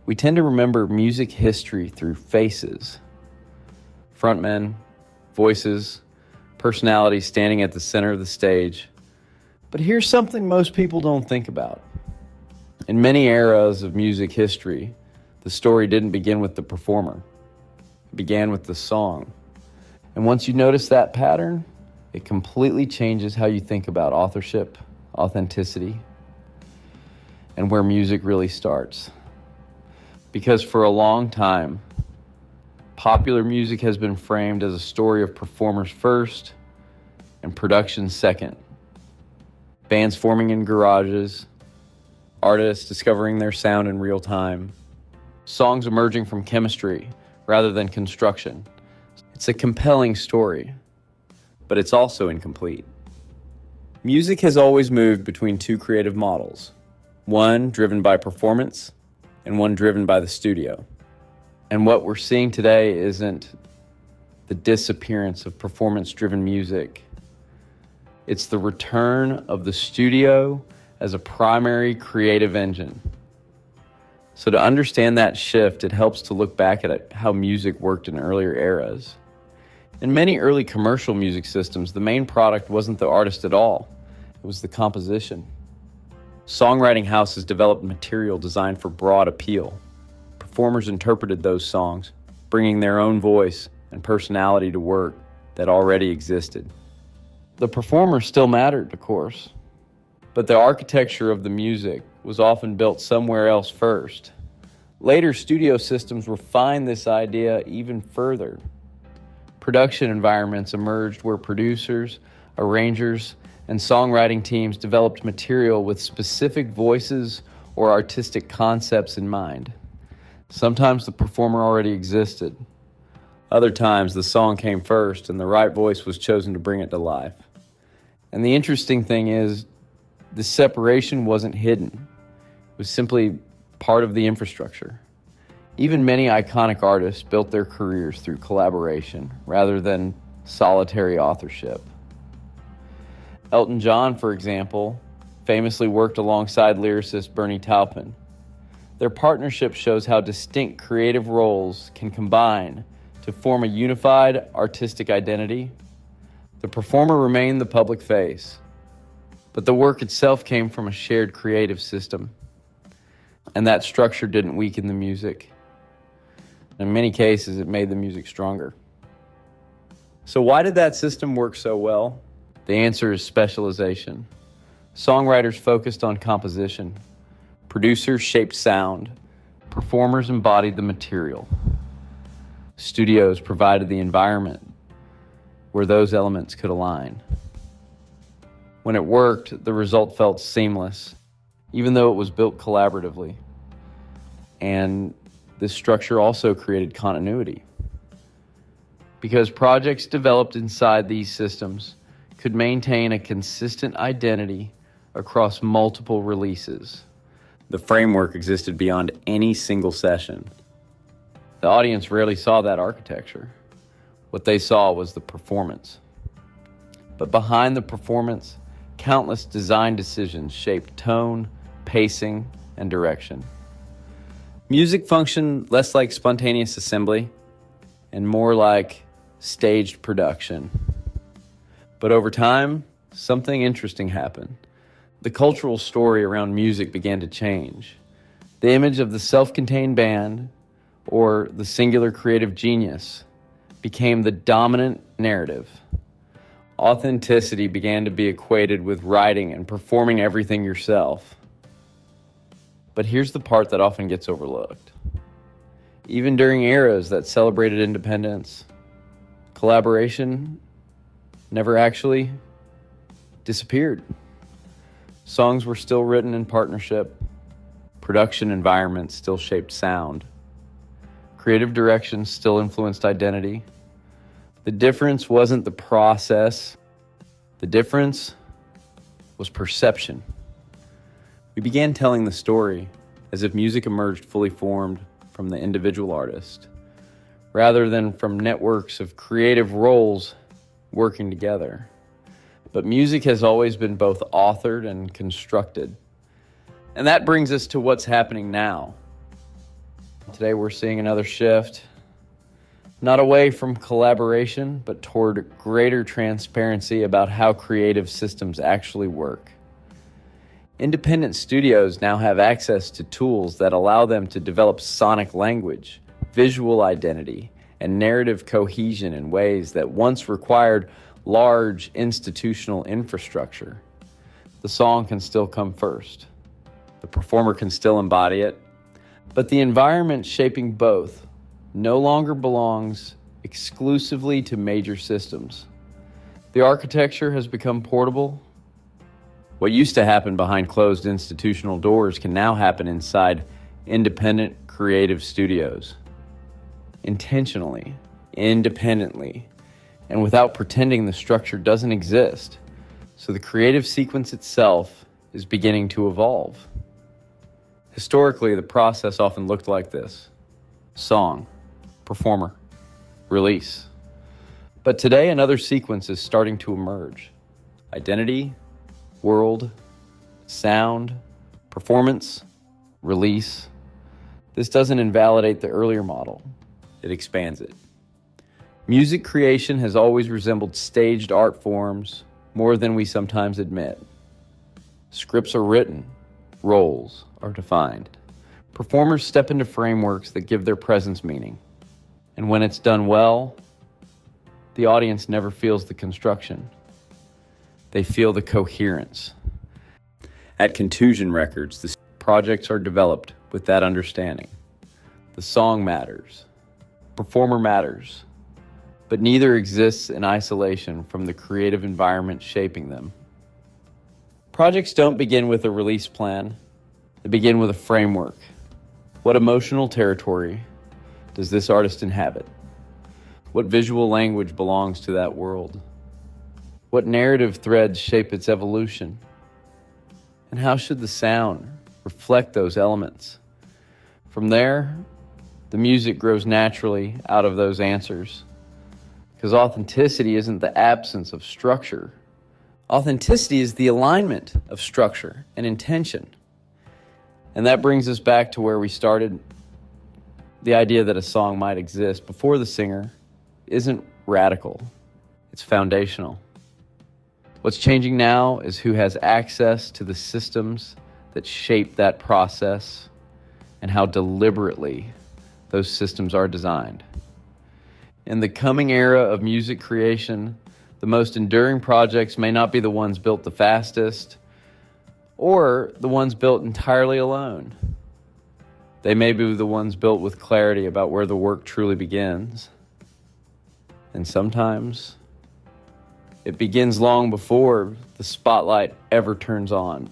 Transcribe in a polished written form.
We tend to remember music history through faces, frontmen, voices, personalities standing at the center of the stage. But here's something most people don't think about. In many eras of music history, the story didn't begin with the performer. It began with the song. And once you notice that pattern, it completely changes how you think about authorship, authenticity, and where music really starts. Because for a long time, popular music has been framed as a story of performers first and production second. Bands forming in garages, artists discovering their sound in real time, songs emerging from chemistry rather than construction. It's a compelling story, but it's also incomplete. Music has always moved between two creative models, one driven by performance and one driven by the studio. And what we're seeing today isn't the disappearance of performance-driven music. It's the return of the studio as a primary creative engine. So to understand that shift, it helps to look back at how music worked in earlier eras. In many early commercial music systems, the main product wasn't the artist at all. It was the composition. Songwriting houses developed material designed for broad appeal. Performers interpreted those songs, bringing their own voice and personality to work that already existed. The performer still mattered, of course, but the architecture of the music was often built somewhere else first. Later, studio systems refined this idea even further. Production environments emerged where producers, arrangers, and songwriting teams developed material with specific voices or artistic concepts in mind. Sometimes the performer already existed. Other times the song came first and the right voice was chosen to bring it to life. And the interesting thing is, the separation wasn't hidden. It was simply part of the infrastructure. Even many iconic artists built their careers through collaboration rather than solitary authorship. Elton John, for example, famously worked alongside lyricist Bernie Taupin. Their partnership shows how distinct creative roles can combine to form a unified artistic identity. The performer remained the public face, but the work itself came from a shared creative system. And that structure didn't weaken the music. In many cases, it made the music stronger. So why did that system work so well? The answer is specialization. Songwriters focused on composition. Producers shaped sound. Performers embodied the material. Studios provided the environment where those elements could align. When it worked, the result felt seamless, even though it was built collaboratively. And this structure also created continuity, because projects developed inside these systems could maintain a consistent identity across multiple releases. The framework existed beyond any single session. The audience rarely saw that architecture. What they saw was the performance. But behind the performance, countless design decisions shaped tone, pacing, and direction. Music functioned less like spontaneous assembly and more like staged production. But over time, something interesting happened. The cultural story around music began to change. The image of the self-contained band or the singular creative genius became the dominant narrative. Authenticity began to be equated with writing and performing everything yourself. But here's the part that often gets overlooked. Even during eras that celebrated independence, collaboration never actually disappeared. Songs were still written in partnership. Production environments still shaped sound. Creative direction still influenced identity. The difference wasn't the process. The difference was perception. We began telling the story as if music emerged fully formed from the individual artist, rather than from networks of creative roles working together. But music has always been both authored and constructed. And that brings us to what's happening now. Today we're seeing another shift, not away from collaboration, but toward greater transparency about how creative systems actually work. Independent studios now have access to tools that allow them to develop sonic language, visual identity, and narrative cohesion in ways that once required large institutional infrastructure. The song can still come first. The performer can still embody it, but the environment shaping both no longer belongs exclusively to major systems. The architecture has become portable. What used to happen behind closed institutional doors can now happen inside independent creative studios. Intentionally, independently, and without pretending the structure doesn't exist. So the creative sequence itself is beginning to evolve. Historically, the process often looked like this: song, performer, release. But today, another sequence is starting to emerge: identity, world, sound, performance, release. This doesn't invalidate the earlier model, it expands it. Music creation has always resembled staged art forms more than we sometimes admit. Scripts are written, roles are defined. Performers step into frameworks that give their presence meaning. And when it's done well, the audience never feels the construction. They feel the coherence. At Contusion Records, the projects are developed with that understanding. The song matters, performer matters, but neither exists in isolation from the creative environment shaping them. Projects don't begin with a release plan. They begin with a framework. What emotional territory does this artist inhabit? What visual language belongs to that world? What narrative threads shape its evolution? And how should the sound reflect those elements? From there, the music grows naturally out of those answers. Because authenticity isn't the absence of structure. Authenticity is the alignment of structure and intention. And that brings us back to where we started. The idea that a song might exist before the singer isn't radical. It's foundational. What's changing now is who has access to the systems that shape that process and how deliberately those systems are designed. In the coming era of music creation, the most enduring projects may not be the ones built the fastest or the ones built entirely alone. They may be the ones built with clarity about where the work truly begins. And sometimes it begins long before the spotlight ever turns on.